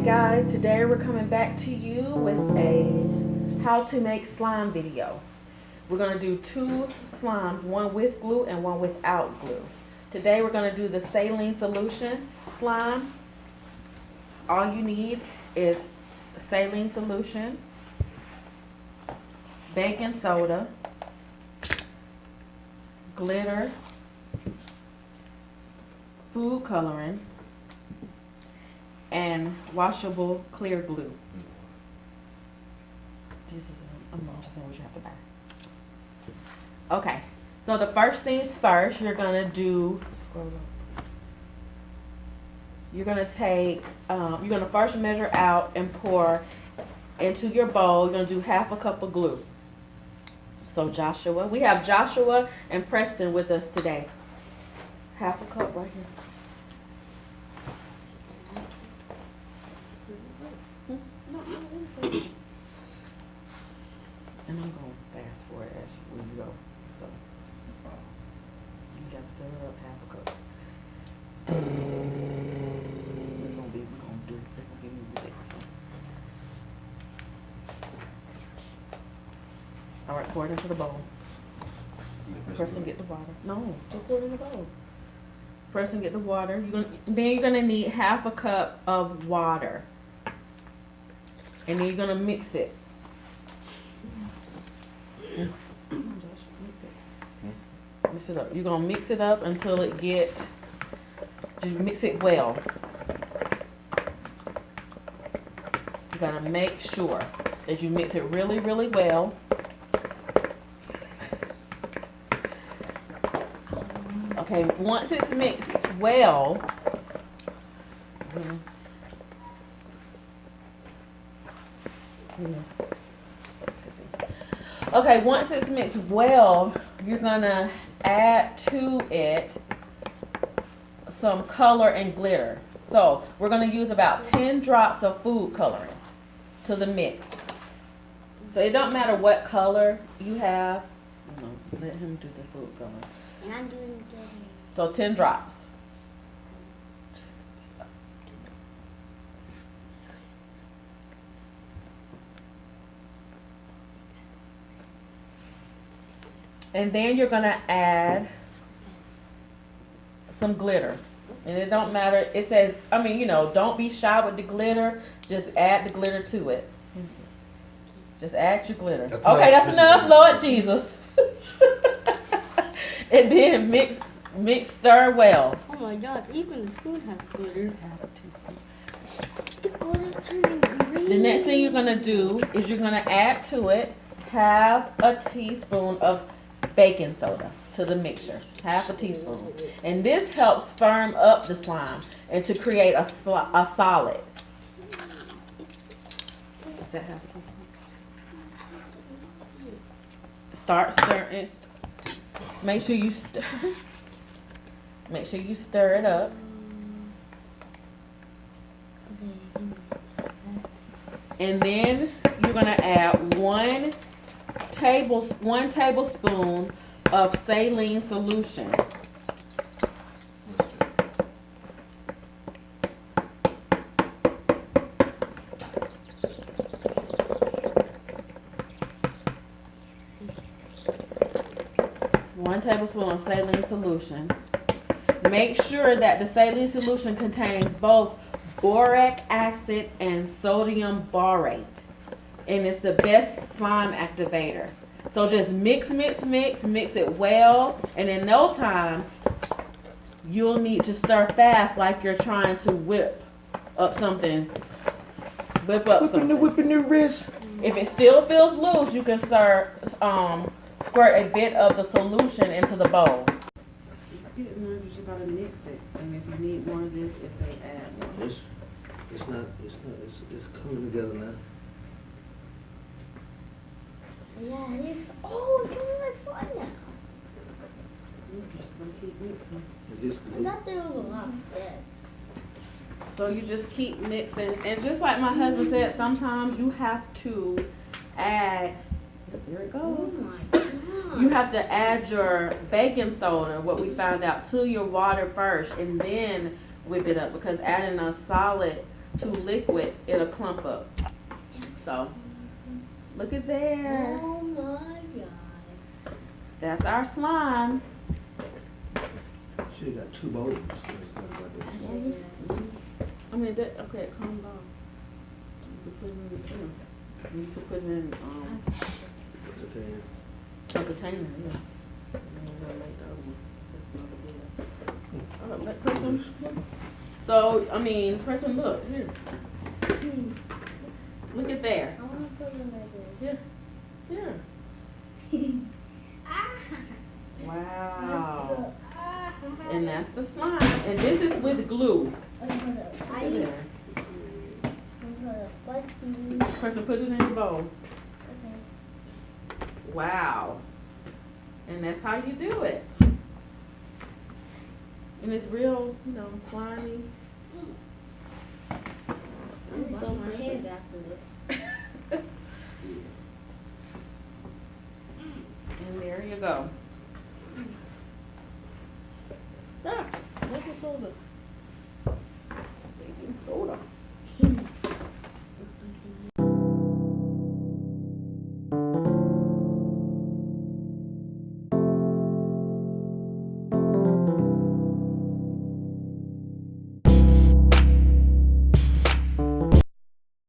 guys, today we're coming back to you with a how to make slime video. We're going to do two slimes, one with glue and one without glue. Today we're going to do the saline solution slime. All you need is saline solution, baking soda, glitter, food coloring, and washable clear glue. I'm just saying what you have to buy. Okay, so the first things first, you're gonna do, scroll up. You're gonna take, you're gonna first measure out and pour into your bowl. You're gonna do half a cup of glue. So Joshua, we have Joshua and Preston with us today. Half a cup right here. And I'm going fast for it as we go. So you got to fill it up half a cup. We're gonna give you this. All right, pour it into the bowl. Preston, get the water. No, just pour it in the bowl. Preston, get the water. Then you're gonna need half a cup of water, and then you're gonna mix it. Mix it up. You're gonna mix it up until it just mix it well. You gotta make sure that you mix it really, really well. Okay, once it's mixed well, okay, once it's mixed well, you're gonna add to it some color and glitter. So we're gonna use about 10 drops of food coloring to the mix. So it don't matter what color you have. No, let him do the food coloring. And I'm doing the So 10 drops. And then you're gonna add some glitter. And it don't matter, it says, don't be shy with the glitter, just add the glitter to it. Just add your glitter. Okay, that's enough, Lord Jesus. And then mix, stir well. Oh my God, even the spoon has glitter. Half a teaspoon. The glitter's turning green. The next thing you're gonna do is you're gonna add to it half a teaspoon of baking soda to the mixture. Half a teaspoon. And this helps firm up the slime and to create a solid. Is that half a teaspoon? Start stirring. Make sure you stir. Make sure you stir it up. And then you're gonna add one tablespoon of saline solution. One tablespoon of saline solution. Make sure that the saline solution contains both boric acid and sodium borate. And it's the best slime activator. So just mix it well. And in no time, you'll need to stir fast like you're trying to whip up something. Whipping the wrist. If it still feels loose, you can squirt a bit of the solution into the bowl. It's getting there, you just gotta mix it. And if you need more of this, it's a add more. It's coming together now. Yeah, it is. Oh, it's coming like slime now. You're just gonna keep mixing. I thought there was a lot of steps. So you just keep mixing. And just like my husband said, sometimes you have to add, here it goes. Oh my God. You have to add your baking soda, what we found out, to your water first and then whip it up, because adding a solid to liquid, it'll clump up. So, look at there. Oh my god. That's our slime. Should've got 2 bowls. I mean, that, okay, it comes off. You can put it in, you can put it in, Okay. a container, yeah. And then we'll make the other one. It's just another bit. Let person. So, I mean, person, look, here. Look at there. I want to put it like this. Here. Here. Ah. Wow. Ah. And that's the slime. And this is with glue. I Look at need there. fudgy. Person, put it in the bowl. Okay. Wow. And that's how you do it. And it's real, you know, slimy. I'm gonna wash my hands after this. And there you go. Ah, baking soda. Baking soda.